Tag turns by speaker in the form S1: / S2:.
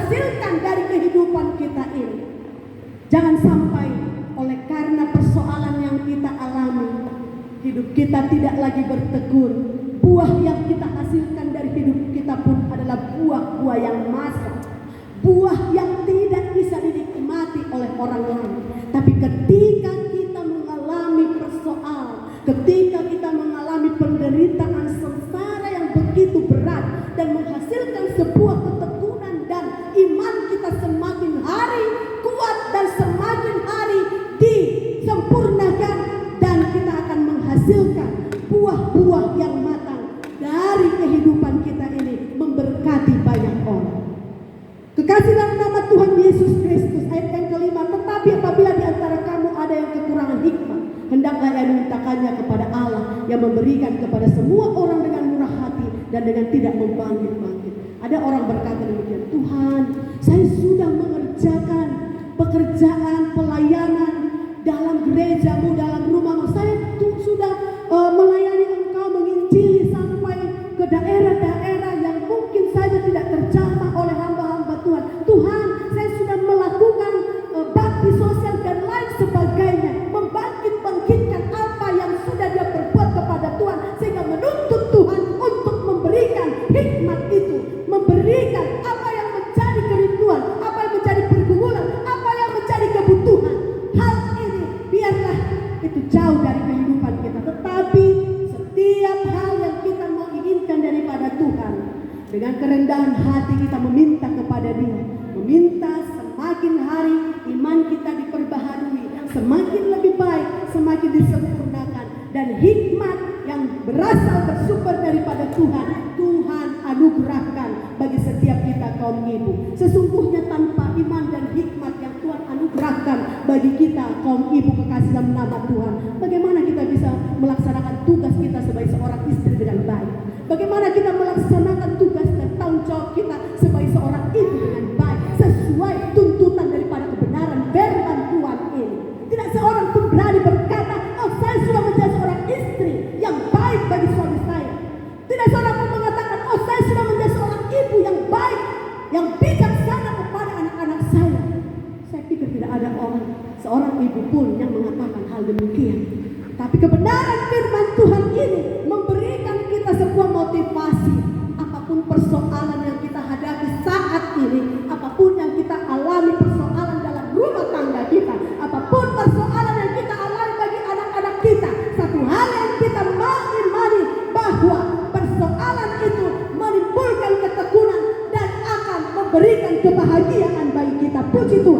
S1: menghasilkan dari kehidupan kita ini. Jangan sampai oleh karena persoalan yang kita alami, hidup kita tidak lagi bertekun. Buah yang kita hasilkan dari hidup kita pun adalah buah-buah yang masak, buah yang tidak bisa dinikmati oleh orang lain. Tapi ketika kita mengalami persoalan, ketika kita mengalami penderitaan sengsara yang begitu berat dan menghasilkan sebuah ketekunan, dan iman kita semakin hari kuat dan semakin hari disempurnakan, dan kita akan menghasilkan buah-buah yang matang dari kehidupan kita ini, memberkati banyak orang. Kekasih dalam nama Tuhan Yesus Kristus, ayat yang kelima, tetapi apabila di antara kamu ada yang kekurangan hikmat, hendaklah ia memintakannya kepada Allah yang memberikan kepada semua orang dengan murah hati dan dengan tidak membangkit-bangkit. Ada orang berkata demikian, Tuhan, saya sudah mengerjakan pekerjaan pelayanan dalam gerejamu, dalam rumahmu. Saya sudah melayani Engkau, menginjili sampai ke daerah-daerah yang mungkin saja tidak terjamah oleh hamba-hamba Tuhan. Tuhan, saya sudah melakukan bakti sosial dan lain sebagainya, membangkit-bangkitkan apa yang sudah dia perbuat kepada Tuhan, sehingga menuntut Tuhan untuk memberikan hikmat itu, memberikan apa yang menjadi kerinduan, apa yang menjadi pergumulan, apa yang menjadi kebutuhan. Hal ini biarlah itu jauh dari kehidupan kita, tetapi setiap hal yang kita mau inginkan daripada Tuhan, dengan kerendahan hati kita meminta kepada Dia, meminta semakin hari iman kita diperbaharui, semakin lebih baik, semakin disempurnakan, dan hikmat yang berasal bersumber daripada Tuhan, Tuhan anugerahkan bagi setiap kita kaum ibu. Sesungguhnya tanpa iman dan hikmat yang Tuhan anugerahkan bagi kita kaum ibu kekasih dalam nama Tuhan, bagaimana kita bisa melaksanakan tugas kita sebagai seorang istri dengan baik? Bagaimana kita melaksanakan tugas dan tanggung jawab kita sebagai seorang ibu dengan baik, sesuai tuntutan daripada kebenaran firman Tuhan ini? Tidak seorang pun berani berkata, oh saya sudah menjadi seorang istri yang baik bagi suami saya. Tidak seorang pun mengatakan, oh saya sudah menjadi seorang ibu yang baik, yang bijaksana kepada anak-anak saya. Saya pikir tidak ada seorang ibu pun yang mengatakan hal demikian. Tapi kebenaran firman Tuhan ini memberikan kita sebuah motivasi. Apapun persoalan yang kita hadapi saat ini, apapun yang kita alami, persoalan dalam rumah tangga kita, apapun persoalan yang kita alami bagi anak-anak kita, satu hal yang kita mengimani bahwa persoalan itu menimbulkan ketekunan dan akan memberikan kebahagiaan bagi kita. Puji Tuhan.